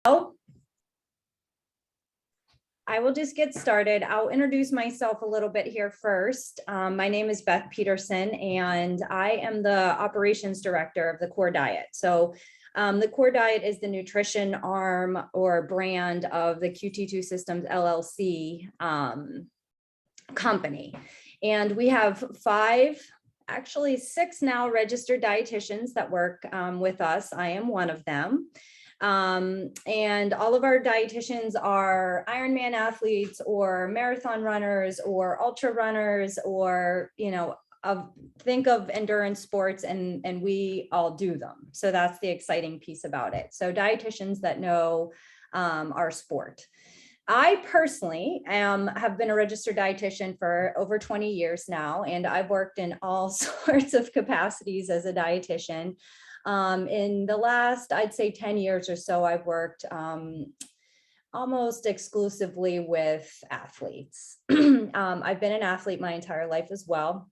I will just get started. I'll introduce myself a little bit here first. My name is Beth Peterson, and I am the operations director of the Core Diet. So the Core Diet is the nutrition arm or brand of the QT2 Systems LLC company. And we have actually six now registered dietitians that work with us. I am one of them. And all of our dietitians are Ironman athletes or marathon runners or ultra runners, or, think of endurance sports, and we all do them. So that's the exciting piece about it. So dietitians that know our sport. I personally have been a registered dietitian for over 20 years now, and I've worked in all sorts of capacities as a dietitian. In the last, I'd say 10 years or so, I've worked almost exclusively with athletes. I've been an athlete my entire life as well.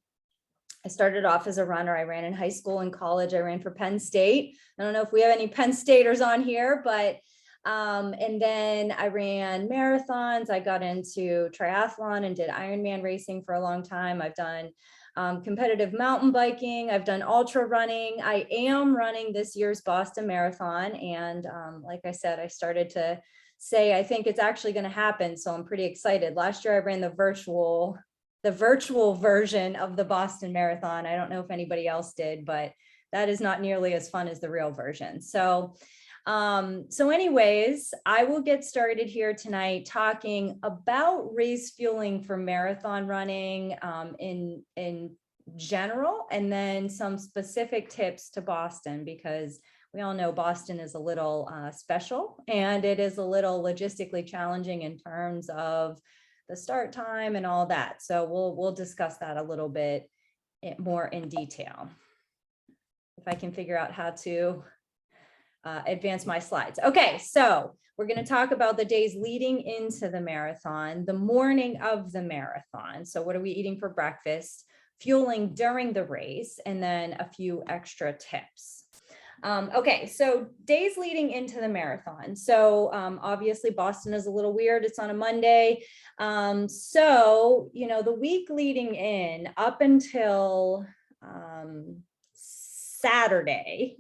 I started off as a runner. I ran in high school and college. I ran for Penn State. I don't know if we have any Penn Staters on here, but and then I ran marathons. I got into triathlon and did Ironman racing for a long time. I've done competitive mountain biking. I've done ultra running. I am running this year's Boston Marathon. And like I said, I started to say, I think it's actually going to happen. So I'm pretty excited. Last year I ran the virtual version of the Boston Marathon. I don't know if anybody else did, but that is not nearly as fun as the real version. So anyways, I will get started here tonight talking about race fueling for marathon running in general, and then some specific tips to Boston, because we all know Boston is a little special, and it is a little logistically challenging in terms of the start time and all that. So we'll discuss that a little bit more in detail. If I can figure out how to advance my slides. Okay, so we're going to talk about the days leading into the marathon, the morning of the marathon. So what are we eating for breakfast, fueling during the race, and then a few extra tips. Okay, so days leading into the marathon. So obviously Boston is a little weird. It's on a Monday. So, the week leading in up until Saturday.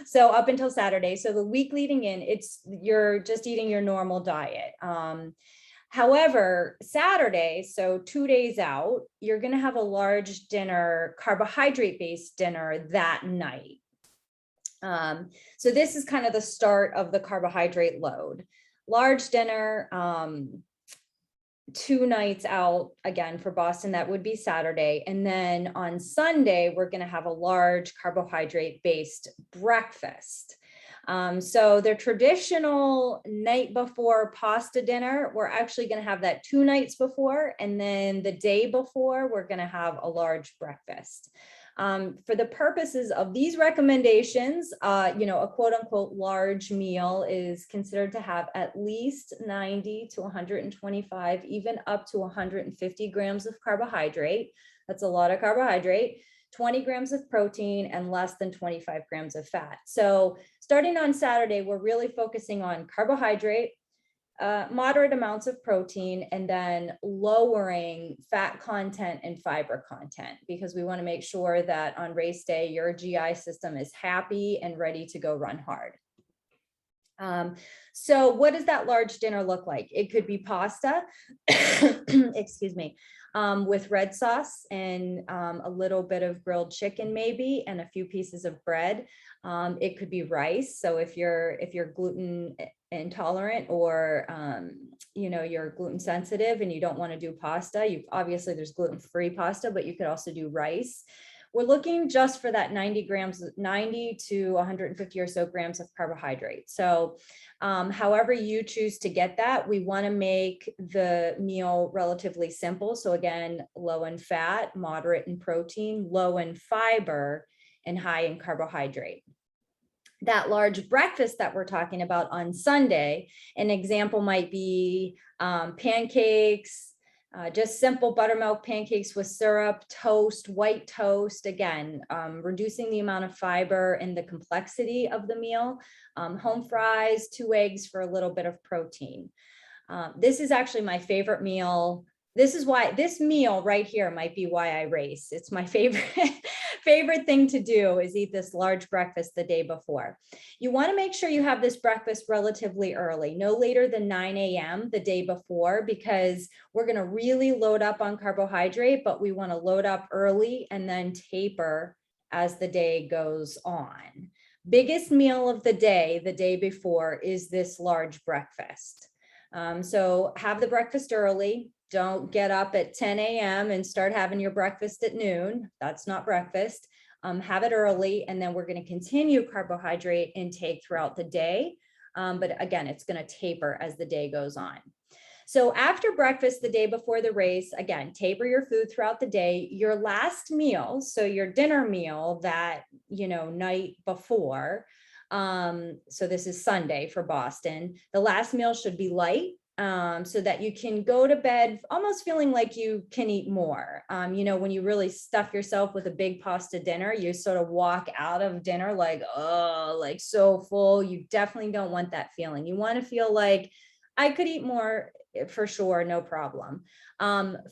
So up until Saturday. So the week leading in, you're just eating your normal diet. However, Saturday, so 2 days out, you're going to have a large dinner, carbohydrate-based dinner that night. So this is kind of the start of the carbohydrate load. Large dinner, 2 nights out again for Boston, that would be Saturday. And then on Sunday, we're going to have a large carbohydrate based breakfast. So their traditional night before pasta dinner, we're actually going to have that 2 nights before. And then the day before, we're going to have a large breakfast. For the purposes of these recommendations, a quote unquote large meal is considered to have at least 90 to 125, even up to 150 grams of carbohydrate. That's a lot of carbohydrate, 20 grams of protein, and less than 25 grams of fat. So starting on Saturday, we're really focusing on carbohydrate, moderate amounts of protein, and then lowering fat content and fiber content, because we want to make sure that on race day, your GI system is happy and ready to go run hard. So what does that large dinner look like? It could be pasta, excuse me, with red sauce and a little bit of grilled chicken maybe, and a few pieces of bread. It could be rice. So if you're gluten intolerant, or you're gluten sensitive and you don't want to do pasta, obviously there's gluten-free pasta, but you could also do rice. We're looking just for that 90 to 150 or so grams of carbohydrate. So however you choose to get that, we want to make the meal relatively simple. So again, low in fat, moderate in protein, low in fiber, and high in carbohydrate. That large breakfast that we're talking about on Sunday, an example might be pancakes, Just simple buttermilk pancakes with syrup, toast, white toast. Again, reducing the amount of fiber and the complexity of the meal. Home fries, 2 eggs for a little bit of protein. This is actually my favorite meal. This is why this meal right here might be why I race. It's my favorite thing to do is eat this large breakfast the day before. You want to make sure you have this breakfast relatively early, no later than 9 a.m. the day before, because we're going to really load up on carbohydrate, but we want to load up early and then taper as the day goes on. Biggest meal of the day before, is this large breakfast. So have the breakfast early. Don't get up at 10 a.m. and start having your breakfast at noon. That's not breakfast. Have it early, and then we're going to continue carbohydrate intake throughout the day. But again, it's going to taper as the day goes on. So after breakfast, the day before the race, again, taper your food throughout the day. Your last meal, so your dinner meal that, night before, so this is Sunday for Boston, the last meal should be light, so that you can go to bed almost feeling like you can eat more. When you really stuff yourself with a big pasta dinner, you sort of walk out of dinner like, oh, like so full. You definitely don't want that feeling. You want to feel like I could eat more for sure, no problem.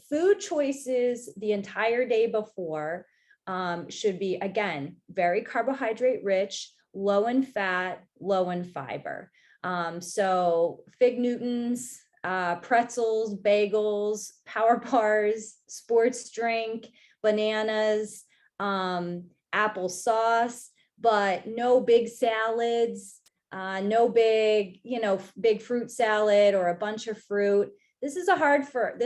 Food choices the entire day before should be, again, very carbohydrate rich, low in fat, low in fiber. So Fig Newtons, pretzels, bagels, power bars, sports drink, bananas, apple sauce, but no big salads, no big, big fruit salad or a bunch of fruit. This is hard for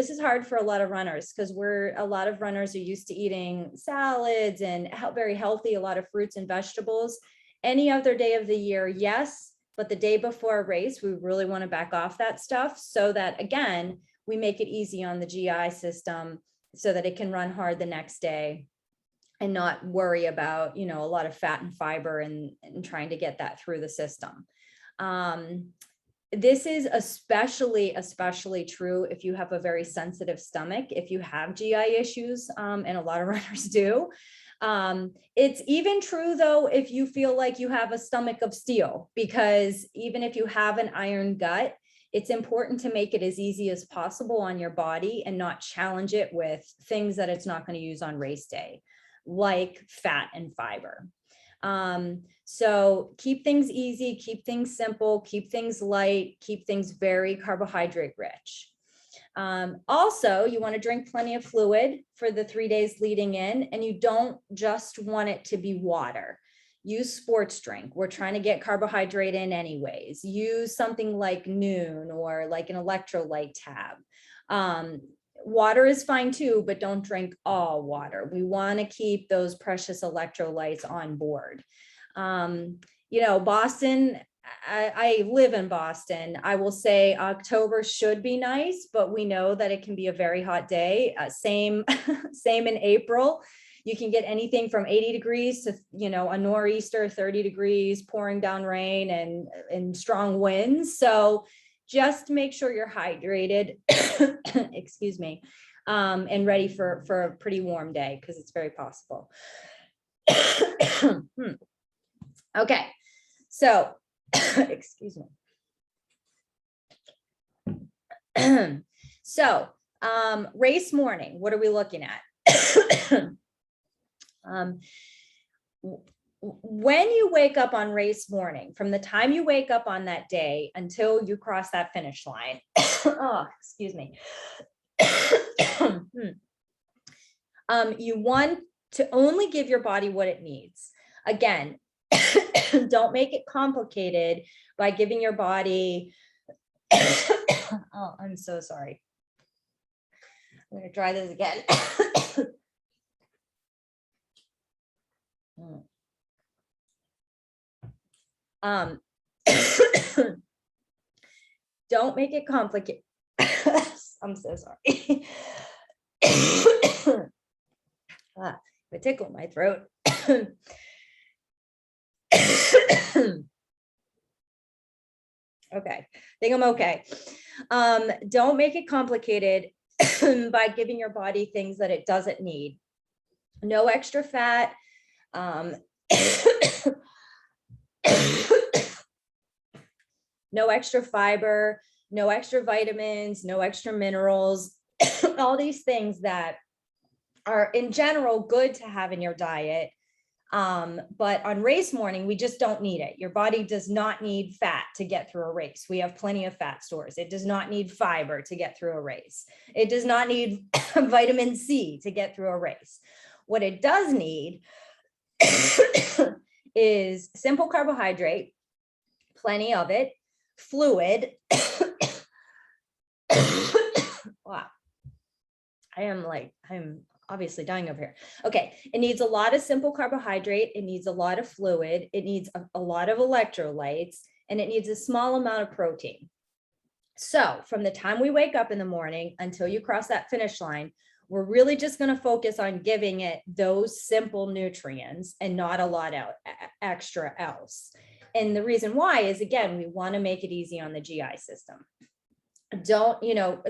a lot of runners, because a lot of runners are used to eating salads and very healthy, a lot of fruits and vegetables. Any other day of the year, yes, but the day before a race, we really want to back off that stuff so that, again, we make it easy on the GI system so that it can run hard the next day and not worry about, a lot of fat and fiber and trying to get that through the system. This is especially true if you have a very sensitive stomach, if you have GI issues, and a lot of runners do. It's even true though, if you feel like you have a stomach of steel, because even if you have an iron gut, it's important to make it as easy as possible on your body and not challenge it with things that it's not going to use on race day, like fat and fiber. So keep things easy, keep things simple, keep things light, keep things very carbohydrate rich. Also, you want to drink plenty of fluid for the 3 days leading in, and you don't just want it to be water. Use sports drink. We're trying to get carbohydrate in anyways. Use something like Noon or like an electrolyte tab. Water is fine too, but don't drink all water. We want to keep those precious electrolytes on board. Boston, I live in Boston. I will say October should be nice, but we know that it can be a very hot day. Same in April. You can get anything from 80 degrees to, a nor'easter, 30 degrees, pouring down rain and strong winds. So just make sure you're hydrated, excuse me, and ready for a pretty warm day, because it's very possible. Okay, so, excuse me. So, race morning, what are we looking at? When you wake up on race morning, from the time you wake up on that day until you cross that finish line, oh, excuse me. You want to only give your body what it needs. Again, don't make it complicated by giving your body, oh, I'm so sorry. I'm going to try this again. Don't make it complicated. I'm so sorry. A tickle in my throat. Okay, I think I'm okay. Don't make it complicated. by giving your body things that it doesn't need. No extra fat. No extra fiber, no extra vitamins, no extra minerals, all these things that are in general good to have in your diet. But on race morning, we just don't need it. Your body does not need fat to get through a race. We have plenty of fat stores. It does not need fiber to get through a race. It does not need vitamin C to get through a race. What it does need is simple carbohydrate, plenty of it, fluid. Wow. I'm obviously dying over here. Okay. It needs a lot of simple carbohydrate. It needs a lot of fluid. It needs a lot of electrolytes, and it needs a small amount of protein. So from the time we wake up in the morning until you cross that finish line, we're really just going to focus on giving it those simple nutrients and not a lot of extra else. And the reason why is, again, we want to make it easy on the GI system. Don't,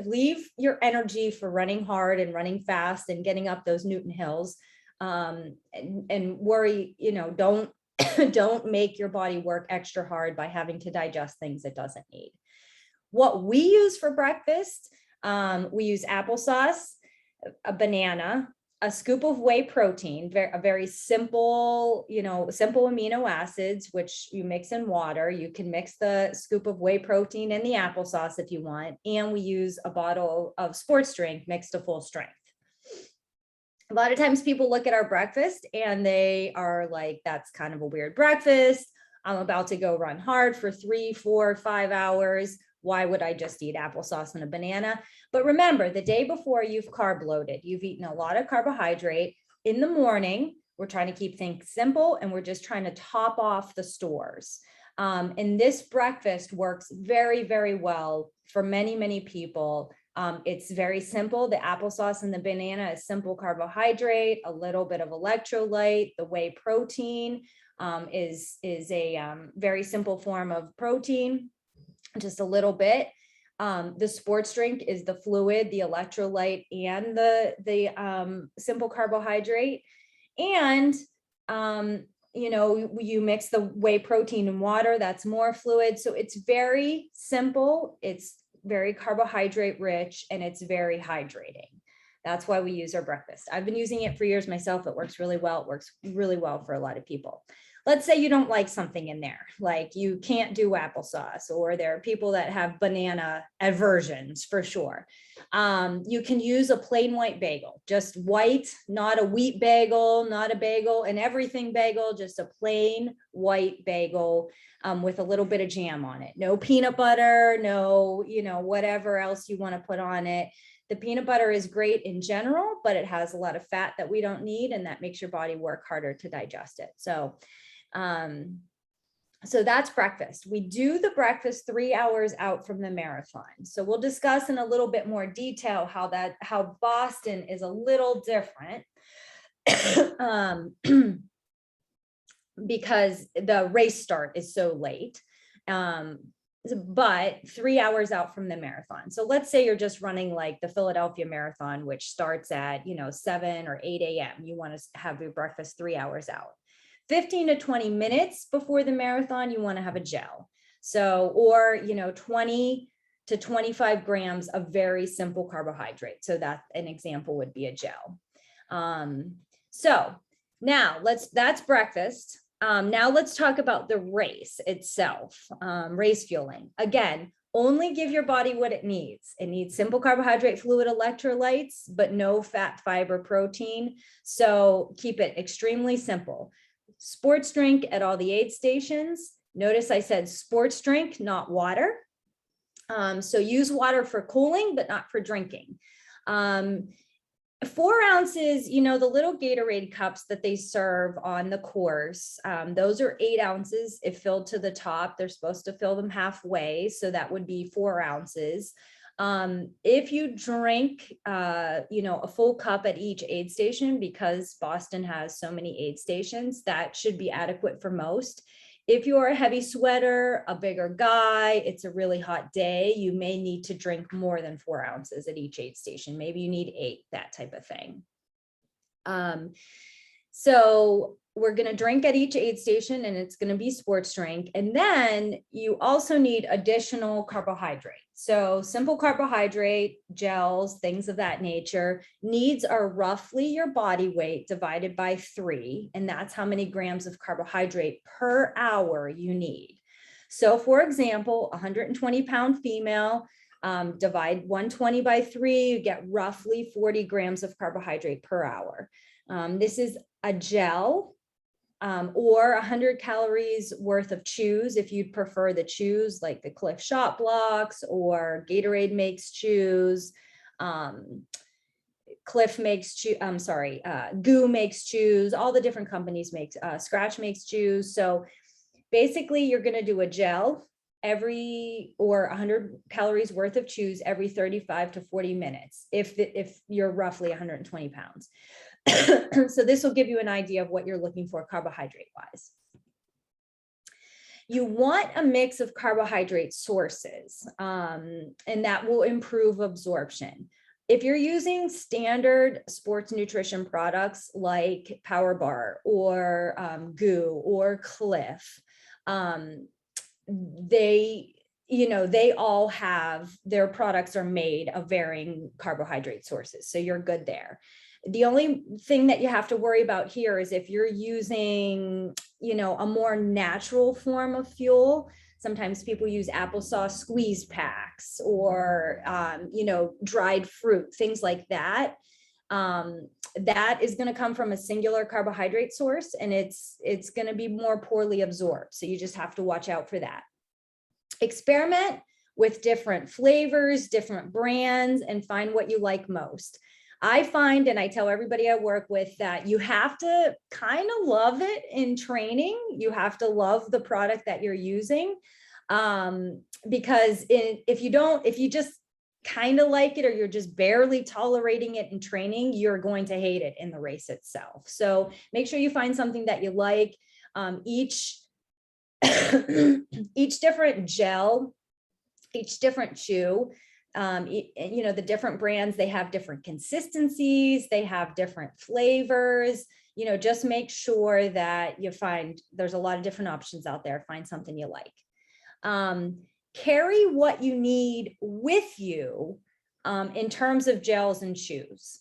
leave your energy for running hard and running fast and getting up those Newton hills, and worry, don't make your body work extra hard by having to digest things it doesn't need. What we use for breakfast, we use applesauce, a banana, a scoop of whey protein, a very simple, simple amino acids, which you mix in water. You can mix the scoop of whey protein in the applesauce if you want. And we use a bottle of sports drink mixed to full strength. A lot of times people look at our breakfast and they are like, that's kind of a weird breakfast. I'm about to go run hard for 3, 4, 5 hours. Why would I just eat applesauce and a banana? But remember, the day before you've carb loaded, you've eaten a lot of carbohydrate. In the morning, we're trying to keep things simple and we're just trying to top off the stores. And this breakfast works very, very well for many, many people. It's very simple. The applesauce and the banana is simple carbohydrate, a little bit of electrolyte. The whey protein is a very simple form of protein, just a little bit. The sports drink is the fluid, the electrolyte, and the simple carbohydrate. And you mix the whey protein and water, that's more fluid. So it's very simple, it's very carbohydrate rich, and it's very hydrating. That's why we use our breakfast. I've been using it for years myself. It works really well. It works really well for a lot of people. Let's say you don't like something in there, like you can't do applesauce, or there are people that have banana aversions for sure. You can use a plain white bagel, just white, not a wheat bagel, not a bagel and everything bagel, just a plain white bagel with a little bit of jam on it. No peanut butter, no, whatever else you want to put on it. The peanut butter is great in general, but it has a lot of fat that we don't need, and that makes your body work harder to digest it. So that's breakfast. We do the breakfast 3 hours out from the marathon. So we'll discuss in a little bit more detail how Boston is a little different because the race start is so late. But 3 hours out from the marathon. So let's say you're just running like the Philadelphia Marathon, which starts at 7 or 8 a.m. You want to have your breakfast 3 hours out. 15 to 20 minutes before the marathon, you want to have a gel. So, or 20 to 25 grams of very simple carbohydrate. So that an example would be a gel. So now that's breakfast. Now let's talk about the race itself, race fueling. Again, only give your body what it needs. It needs simple carbohydrate, fluid, electrolytes, but no fat, fiber, protein. So keep it extremely simple. Sports drink at all the aid stations. Notice I said sports drink, not water. So use water for cooling, but not for drinking. 4 ounces, the little Gatorade cups that they serve on the course, those are 8 ounces. If filled to the top, they're supposed to fill them halfway. So that would be 4 ounces. If you drink, a full cup at each aid station, because Boston has so many aid stations, that should be adequate for most. If you're a heavy sweater, a bigger guy, it's a really hot day, you may need to drink more than 4 ounces at each aid station. Maybe you need 8, that type of thing. So we're going to drink at each aid station, and it's going to be sports drink. And then you also need additional carbohydrate. So simple carbohydrate, gels, things of that nature. Needs are roughly your body weight divided by 3. And that's how many grams of carbohydrate per hour you need. So for example, 120-pound female, divide 120 by 3, you get roughly 40 grams of carbohydrate per hour. This is a gel, or 100 calories worth of chews if you'd prefer the chews, like the Cliff Shot Blocks, or Gatorade makes chews. Cliff makes chew, Goo makes chews. All the different companies make, Scratch makes chews. So basically you're going to do a gel or 100 calories worth of chews every 35 to 40 minutes if you're roughly 120 pounds. So this will give you an idea of what you're looking for carbohydrate wise. You want a mix of carbohydrate sources, and that will improve absorption. If you're using standard sports nutrition products like Power Bar or Goo or Cliff, they all have, their products are made of varying carbohydrate sources. So you're good there. The only thing that you have to worry about here is if you're using, a more natural form of fuel. Sometimes people use applesauce squeeze packs or, dried fruit, things like that. That is going to come from a singular carbohydrate source, and it's going to be more poorly absorbed. So you just have to watch out for that. Experiment with different flavors, different brands, and find what you like most. I find, and I tell everybody I work with, that you have to kind of love it in training. You have to love the product that you're using, because if you just kind of like it, or you're just barely tolerating it in training, you're going to hate it in the race itself. So make sure you find something that you like. Each different gel, each different chew, the different brands, they have different consistencies, they have different flavors. Just make sure that you find, there's a lot of different options out there. Find something you like. Carry what you need with you in terms of gels and chews.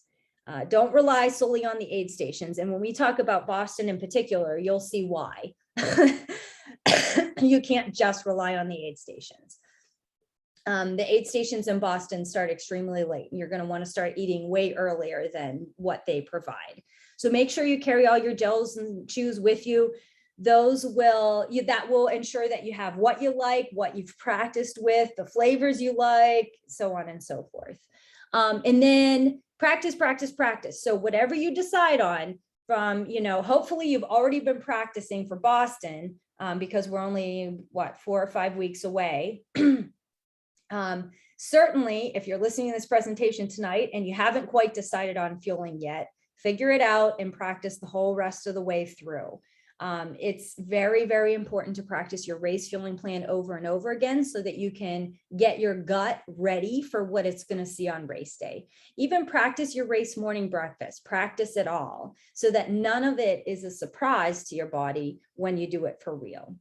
Don't rely solely on the aid stations. And when we talk about Boston in particular, you'll see why. You can't just rely on the aid stations. The aid stations in Boston start extremely late. You're going to want to start eating way earlier than what they provide. So make sure you carry all your gels and chews with you. That will ensure that you have what you like, what you've practiced with, the flavors you like, so on and so forth. And then practice. So whatever you decide on, hopefully you've already been practicing for Boston, because we're only 4 or 5 weeks away. Certainly, if you're listening to this presentation tonight and you haven't quite decided on fueling yet, figure it out and practice the whole rest of the way through. It's very, very important to practice your race fueling plan over and over again so that you can get your gut ready for what it's going to see on race day. Even practice your race morning breakfast, practice it all so that none of it is a surprise to your body when you do it for real.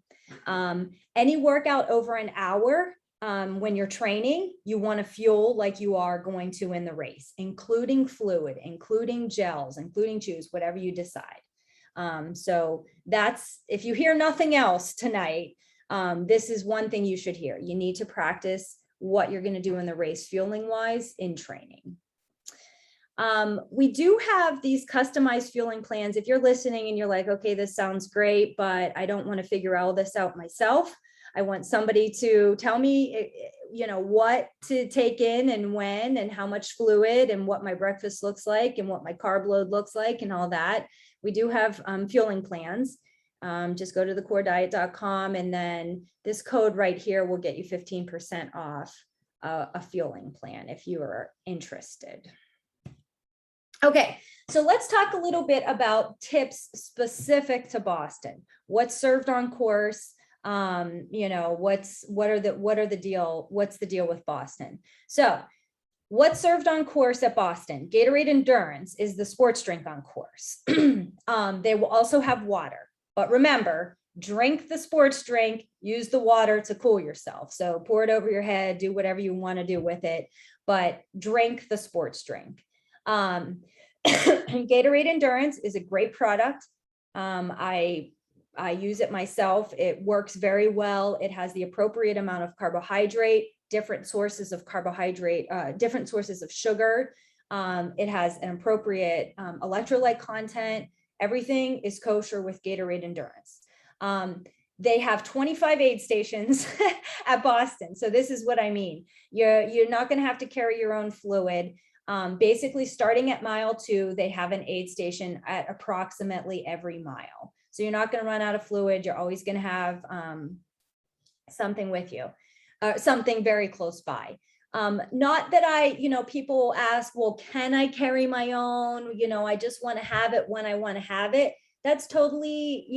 Any workout over an hour, when you're training, you want to fuel like you are going to in the race, including fluid, including gels, including chews, whatever you decide. So that's, if you hear nothing else tonight, this is one thing you should hear. You need to practice what you're going to do in the race fueling wise in training. We do have these customized fueling plans. If you're listening and you're like, okay, this sounds great, but I don't want to figure all this out myself. I want somebody to tell me, what to take in and when and how much fluid and what my breakfast looks like and what my carb load looks like and all that. We do have fueling plans. Just go to thecorediet.com, and then this code right here will get you 15% off a fueling plan if you are interested. Okay, so let's talk a little bit about tips specific to Boston. What's served on course? You know, what's the deal with Boston? So what's served on course at Boston? Gatorade Endurance is the sports drink on course. They will also have water, but remember, drink the sports drink, use the water to cool yourself. So pour it over your head, do whatever you want to do with it, but drink the sports drink. Gatorade Endurance is a great product. I use it myself. It works very well. It has the appropriate amount of carbohydrate, different sources of carbohydrate, different sources of sugar. It has an appropriate electrolyte content. Everything is kosher with Gatorade Endurance. They have 25 aid stations at Boston. So this is what I mean. You're not going to have to carry your own fluid. Basically, starting at mile 2, they have an aid station at approximately every mile. So you're not going to run out of fluid. You're always going to have something with you, something very close by. Not that people ask, well, can I carry my own? I just want to have it when I want to have it. That's totally,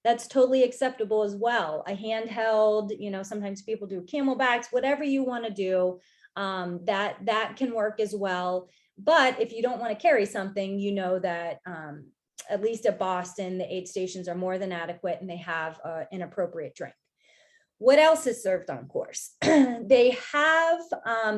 that's totally acceptable as well. A handheld, sometimes people do Camelbacks, whatever you want to do, that can work as well. But if you don't want to carry something, that at least at Boston, the aid stations are more than adequate and they have an appropriate drink. What else is served on course? They have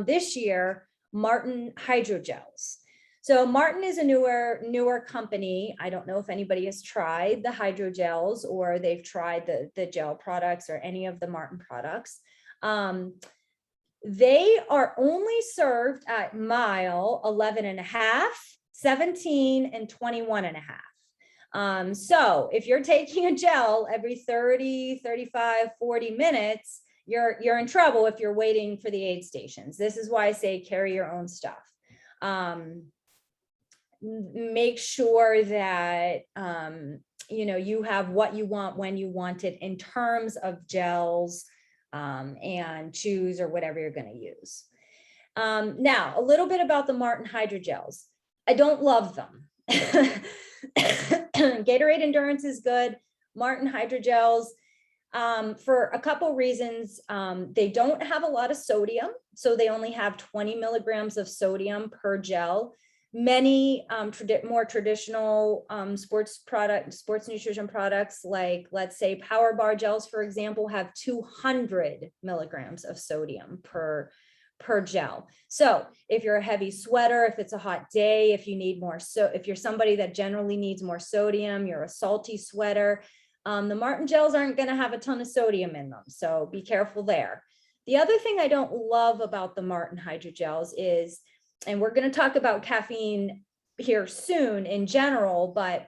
this year Martin hydrogels. So Martin is a newer company. I don't know if anybody has tried the hydrogels or they've tried the gel products or any of the Martin products. They are only served at mile 11.5, 17, and 21.5. So if you're taking a gel every 30, 35, 40 minutes, you're in trouble if you're waiting for the aid stations. This is why I say carry your own stuff. Make sure that, you have what you want when you want it in terms of gels and chews or whatever you're going to use. Now, a little bit about the Martin hydrogels. I don't love them. Gatorade Endurance is good. Martin hydrogels, for a couple reasons. They don't have a lot of sodium, so they only have 20 milligrams of sodium per gel. Many more traditional sports nutrition products, like let's say Power Bar gels, for example, have 200 milligrams of sodium per gel. So if you're a heavy sweater, if it's a hot day, if you need more, so if you're somebody that generally needs more sodium, you're a salty sweater, the Martin gels aren't going to have a ton of sodium in them. So be careful there. The other thing I don't love about the Martin hydrogels is, and we're going to talk about caffeine here soon in general, but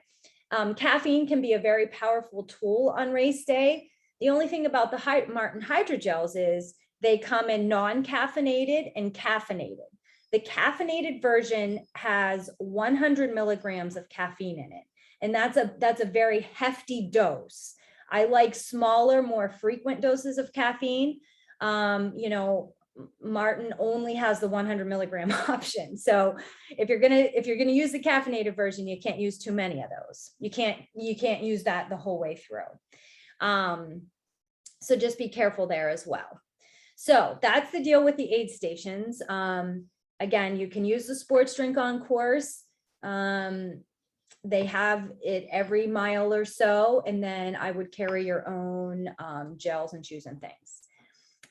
caffeine can be a very powerful tool on race day. The only thing about the Martin hydrogels is they come in non-caffeinated and caffeinated. The caffeinated version has 100 milligrams of caffeine in it. And that's a very hefty dose. I like smaller, more frequent doses of caffeine. Martin only has the 100 milligram option. So if you're gonna use the caffeinated version, you can't use too many of those. You can't use that the whole way through. So just be careful there as well. So that's the deal with the aid stations. Again, you can use the sports drink on course. They have it every mile or so, and then I would carry your own gels and chews and things.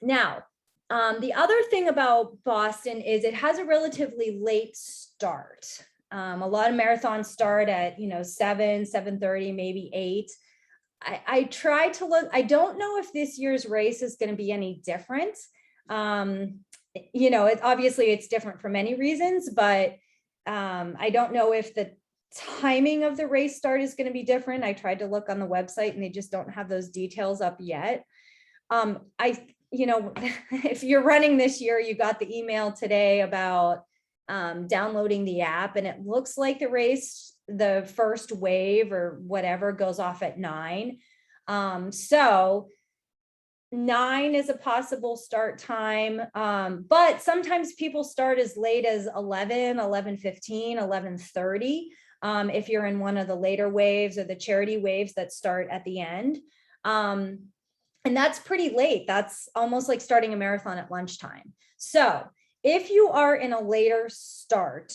Now, the other thing about Boston is it has a relatively late start. A lot of marathons start at 7:30, maybe 8. I tried to look. I don't know if this year's race is going to be any different. Obviously it's different for many reasons, but I don't know if the timing of the race start is going to be different. I tried to look on the website and they just don't have those details up yet. If you're running this year, you got the email today about downloading the app, and it looks like the first wave or whatever goes off at 9. So 9 is a possible start time. But sometimes people start as late as 11, 11:15, 11:30. If you're in one of the later waves or the charity waves that start at the end. And that's pretty late. That's almost like starting a marathon at lunchtime. So if you are in a later start,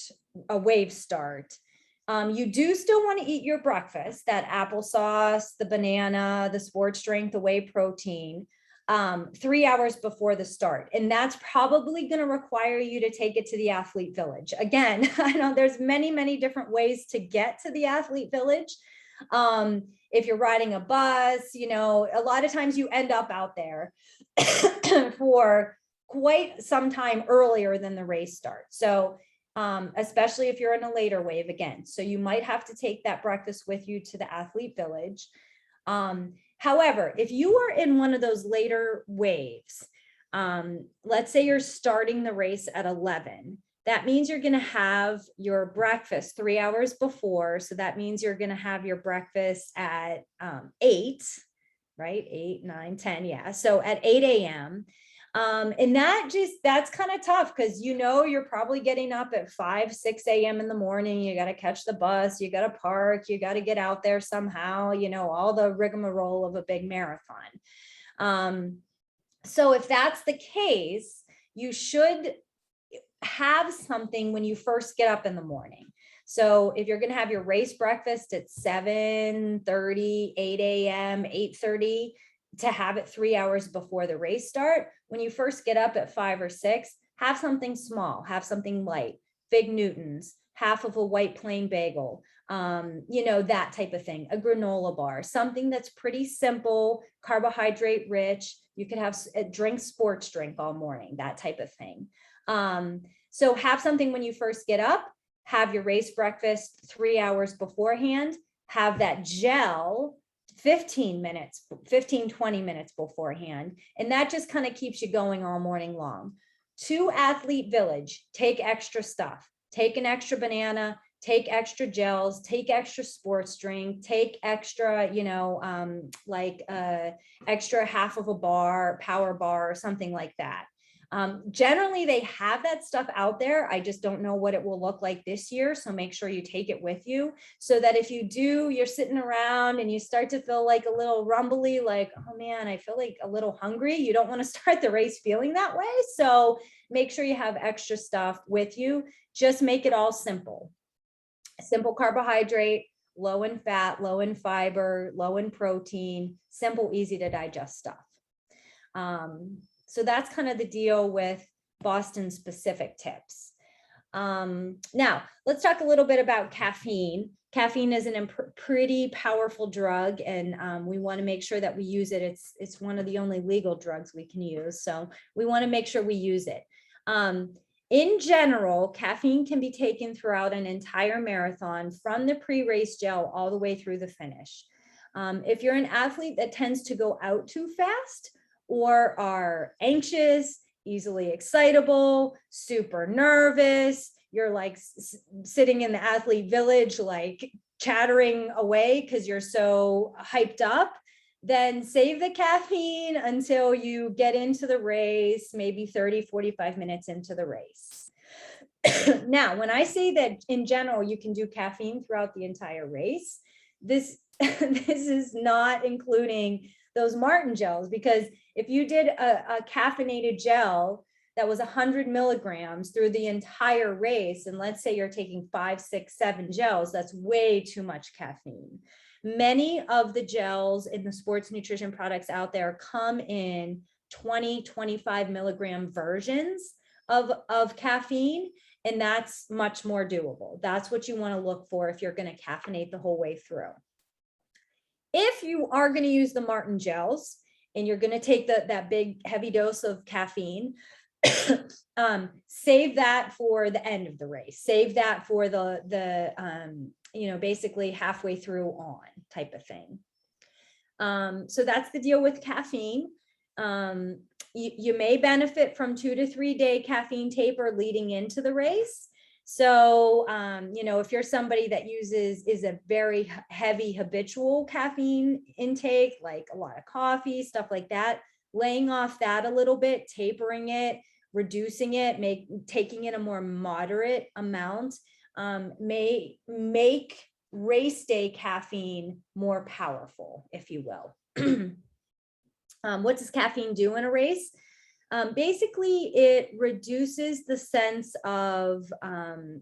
a wave start, you do still want to eat your breakfast, that applesauce, the banana, the sports drink, the whey protein, 3 hours before the start. And that's probably going to require you to take it to the athlete village. Again, I know there's many, many different ways to get to the athlete village. If you're riding a bus, you know, a lot of times you end up out there for quite some time earlier than the race starts. So especially if you're in a later wave again. So you might have to take that breakfast with you to the athlete village. However, if you are in one of those later waves, let's say you're starting the race at 11, that means you're going to have your breakfast 3 hours before. So that means you're going to have your breakfast at 8, right? 8, 9, 10. Yeah. So at 8 a.m. And that's kind of tough because, you know, you're probably getting up at 5, 6 a.m. in the morning. You got to catch the bus, you got to park, you got to get out there somehow, you know, all the rigmarole of a big marathon. So if that's the case, you should have something when you first get up in the morning. So if you're going to have your race breakfast at 7:30, 8 a.m., 8:30, to have it 3 hours before the race start, when you first get up at 5 or 6, have something small, have something light, Fig Newtons, half of a white plain bagel, you know, that type of thing, a granola bar, something that's pretty simple, carbohydrate rich. You could have a sports drink all morning, that type of thing. So have something when you first get up, have your race breakfast 3 hours beforehand, have that gel 15, 20 minutes beforehand. And that just kind of keeps you going all morning long. To athlete village, take extra stuff, take an extra banana, take extra gels, take extra sports drink, take extra, you know, like extra half of a bar, power bar, or something like that. Generally, they have that stuff out there. I just don't know what it will look like this year. So make sure you take it with you so that if you do, you're sitting around and you start to feel like a little rumbly, like, oh man, I feel like a little hungry. You don't want to start the race feeling that way. So make sure you have extra stuff with you. Just make it all simple. Simple carbohydrate, low in fat, low in fiber, low in protein, simple, easy to digest stuff. So that's kind of the deal with Boston specific tips. Now let's talk a little bit about caffeine. Caffeine is a pretty powerful drug, and we want to make sure that we use it. It's one of the only legal drugs we can use. So we want to make sure we use it. In general, caffeine can be taken throughout an entire marathon from the pre-race gel all the way through the finish. If you're an athlete that tends to go out too fast, or are anxious, easily excitable, super nervous, you're like sitting in the athlete village, like chattering away because you're so hyped up, then save the caffeine until you get into the race, maybe 30, 45 minutes into the race. Now, when I say that in general, you can do caffeine throughout the entire race, this is not including those Martin gels, because if you did a caffeinated gel that was 100 milligrams through the entire race, and let's say you're taking 5, 6, 7 gels, that's way too much caffeine. Many of the gels in the sports nutrition products out there come in 20, 25 milligram versions of caffeine, and that's much more doable. That's what you want to look for if you're going to caffeinate the whole way through. If you are going to use the Martin gels and you're going to take that big heavy dose of caffeine, save that for the end of the race. Save that for the you know, basically halfway through on type of thing. So that's the deal with caffeine. You may benefit from 2 to 3 day caffeine taper leading into the race. So, you know, if you're somebody that is a very heavy habitual caffeine intake, like a lot of coffee, stuff like that, laying off that a little bit, tapering it, reducing it, taking it a more moderate amount, may make race day caffeine more powerful, if you will. What does caffeine do in a race? Basically, it reduces the sense of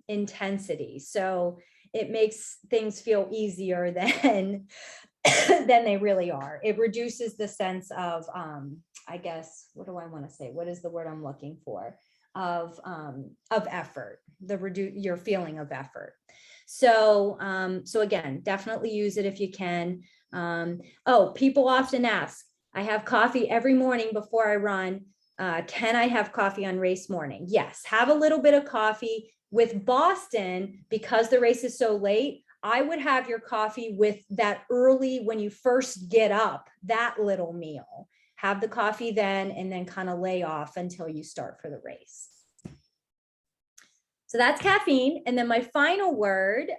intensity. So it makes things feel easier than, than they really are. It reduces the sense of, I guess, what do I want to say? What is the word I'm looking for? Of effort, your feeling of effort. So, so again, definitely use it if you can. Oh, people often ask, I have coffee every morning before I run. Can I have coffee on race morning? Yes, have a little bit of coffee. With Boston, because the race is so late, I would have your coffee with that early, when you first get up, that little meal. Have the coffee then, and then kind of lay off until you start for the race. So that's caffeine. And then my final word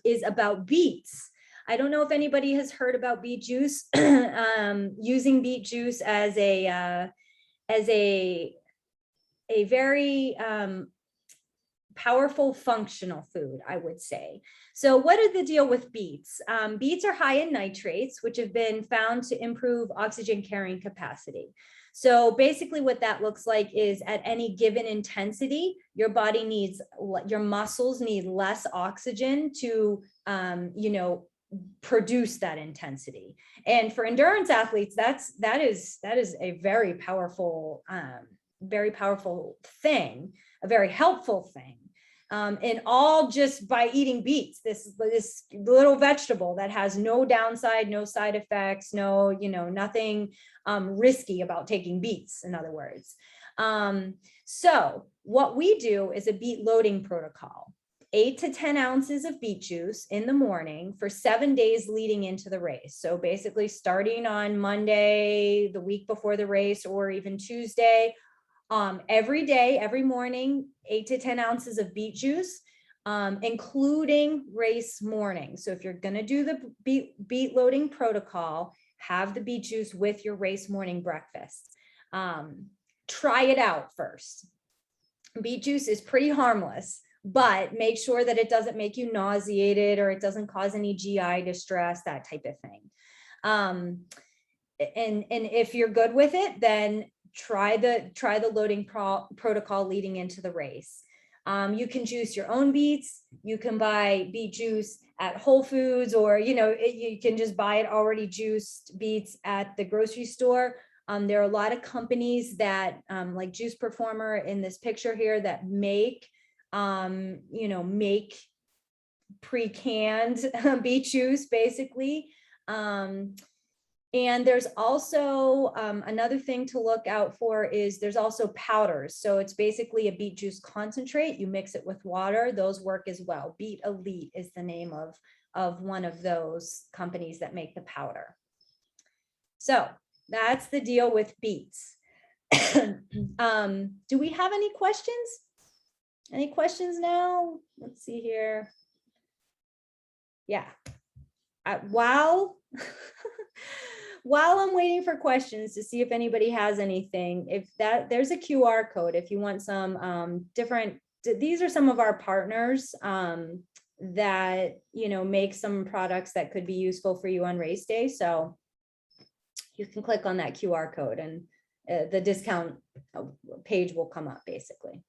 is about beets. I don't know if anybody has heard about beet juice, using beet juice as a very powerful functional food, I would say. So what is the deal with beets? Beets are high in nitrates, which have been found to improve oxygen carrying capacity. So basically what that looks like is at any given intensity, your body needs, your muscles need less oxygen to, produce that intensity. And for endurance athletes, that is a very powerful thing, a very helpful thing. And all just by eating beets, this little vegetable that has no downside, no side effects, no, nothing risky about taking beets, in other words. So what we do is a beet loading protocol. 8 to 10 ounces of beet juice in the morning for 7 days leading into the race. So basically starting on Monday, the week before the race, or even Tuesday, every day, every morning, 8 to 10 ounces of beet juice, including race morning. So if you're going to do the beet loading protocol, have the beet juice with your race morning breakfast. Try it out first. Beet juice is pretty harmless, but make sure that it doesn't make you nauseated or it doesn't cause any GI distress, that type of thing. And if you're good with it, then try the loading protocol leading into the race. You can juice your own beets. You can buy beet juice at Whole Foods, or you can just buy it already juiced beets at the grocery store. There are a lot of companies that like Juice Performer in this picture here that make make pre-canned beet juice basically. And there's also another thing to look out for is there's also powders. So it's basically a beet juice concentrate. You mix it with water. Those work as well. Beet Elite is the name of one of those companies that make the powder. So that's the deal with beets. Do we have any questions? Any questions now? Let's see here. Yeah. While I'm waiting for questions to see if anybody has anything, there's a QR code if you want some these are some of our partners that make some products that could be useful for you on race day. So you can click on that QR code and the discount page will come up basically.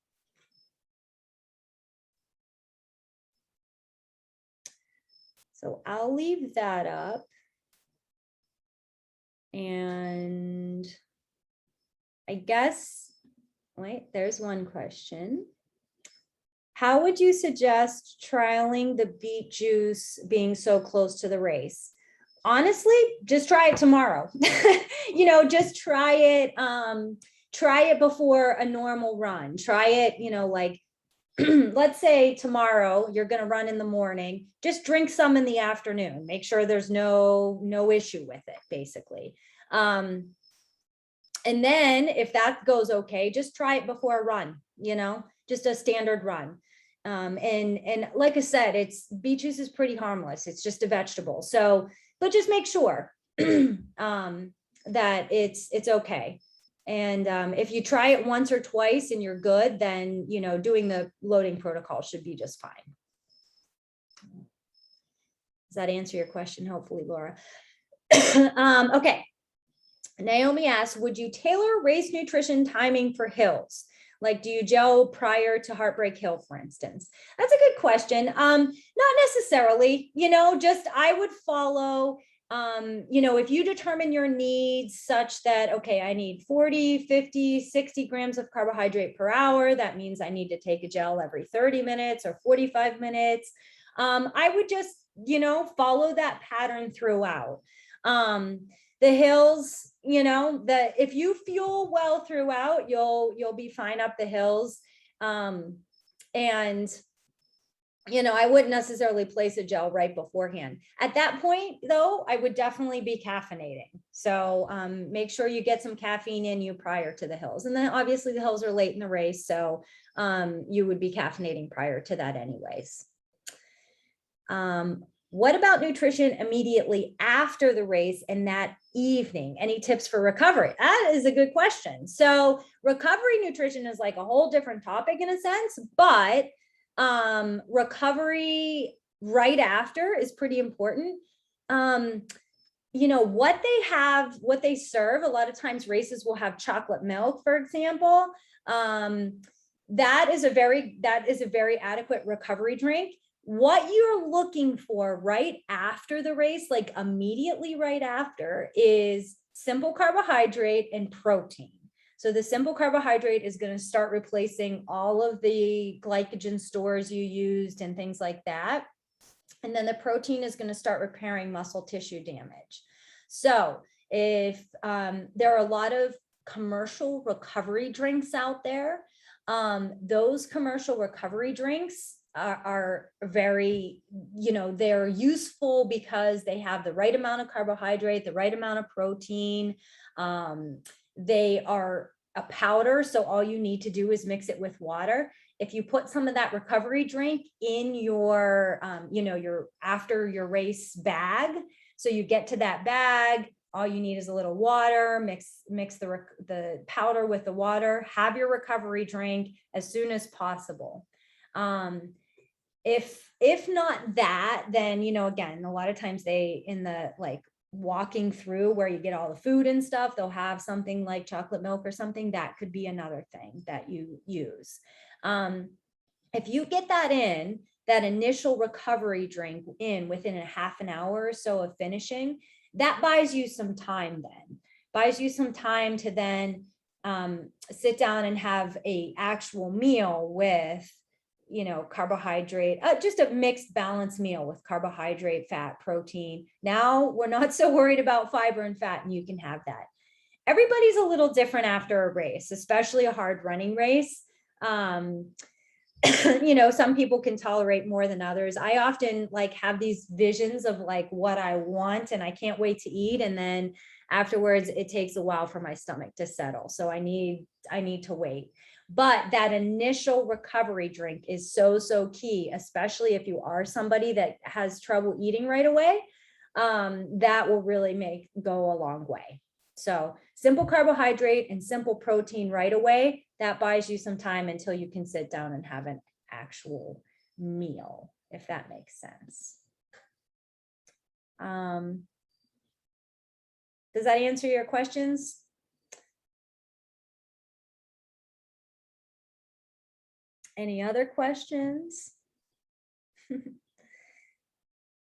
So I'll leave that up. And I guess, wait, there's one question. How would you suggest trialing the beet juice being so close to the race? Honestly, just try it tomorrow. Just try it before a normal run. Try it, like let's say tomorrow you're going to run in the morning, just drink some in the afternoon, make sure there's no issue with it basically. And then if that goes okay, just try it before a run, just a standard run. And like I said, beet juice is pretty harmless. It's just a vegetable. So, but just make sure that it's okay. And if you try it once or twice and you're good, then, doing the loading protocol should be just fine. Does that answer your question? Hopefully, Laura. Okay. Naomi asks, would you tailor race nutrition timing for hills? Like, do you gel prior to Heartbreak Hill, for instance? That's a good question. Not necessarily, just I would follow, if you determine your needs such that, okay, I need 40, 50, 60 grams of carbohydrate per hour. That means I need to take a gel every 30 minutes or 45 minutes. I would just, follow that pattern throughout. The hills, that if you fuel well throughout, you'll be fine up the hills. And I wouldn't necessarily place a gel right beforehand. At that point, though, I would definitely be caffeinating. So make sure you get some caffeine in you prior to the hills. And then obviously the hills are late in the race, so you would be caffeinating prior to that anyways. What about nutrition immediately after the race and that evening? Any tips for recovery? That is a good question. So recovery nutrition is like a whole different topic in a sense, but recovery right after is pretty important. What they serve, a lot of times races will have chocolate milk, for example. That is a very adequate recovery drink. What you're looking for right after the race, like immediately right after, is simple carbohydrate and protein. So the simple carbohydrate is going to start replacing all of the glycogen stores you used and things like that. And then the protein is going to start repairing muscle tissue damage. So if there are a lot of commercial recovery drinks out there, those commercial recovery drinks are very, they're useful because they have the right amount of carbohydrate, the right amount of protein. They are a powder, so all you need to do is mix it with water. If you put some of that recovery drink in your, your after your race bag, so you get to that bag, all you need is a little water, mix the powder with the water, have your recovery drink as soon as possible. If not that, then, again, a lot of times in the walking through where you get all the food and stuff, they'll have something like chocolate milk or something. That could be another thing that you use. If you get that initial recovery drink within a half an hour or so of finishing, that buys you some time to then sit down and have a actual meal with, carbohydrate, just a mixed balanced meal with carbohydrate, fat, protein. Now we're not so worried about fiber and fat, and you can have that. Everybody's a little different after a race, especially a hard running race. Some people can tolerate more than others. I often have these visions of what I want and I can't wait to eat. And then afterwards, it takes a while for my stomach to settle. So I need to wait. But that initial recovery drink is so key, especially if you are somebody that has trouble eating right away. That will really go a long way. So simple carbohydrate and simple protein right away, that buys you some time until you can sit down and have an actual meal, if that makes sense. Does that answer your questions? Any other questions?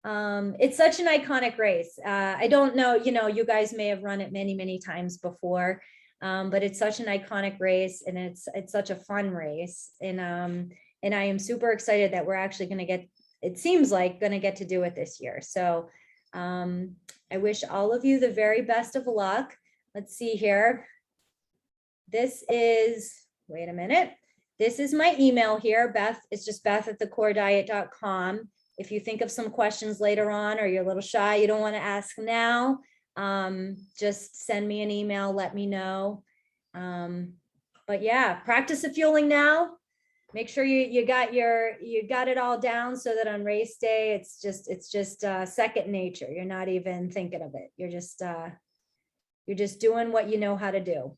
It's such an iconic race. I don't know, you guys may have run it many times before, but it's such an iconic race, and it's such a fun race. And I am super excited that we're actually going to get to do it this year. So I wish all of you the very best of luck. Let's see here. This is my email here, Beth. It's just beth@thecorediet.com. If you think of some questions later on, or you're a little shy, you don't want to ask now, just send me an email, let me know. But yeah, practice the fueling now. Make sure you got it all down so that on race day, it's just second nature. You're not even thinking of it. You're just doing what you know how to do.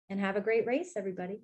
And have a great race, everybody.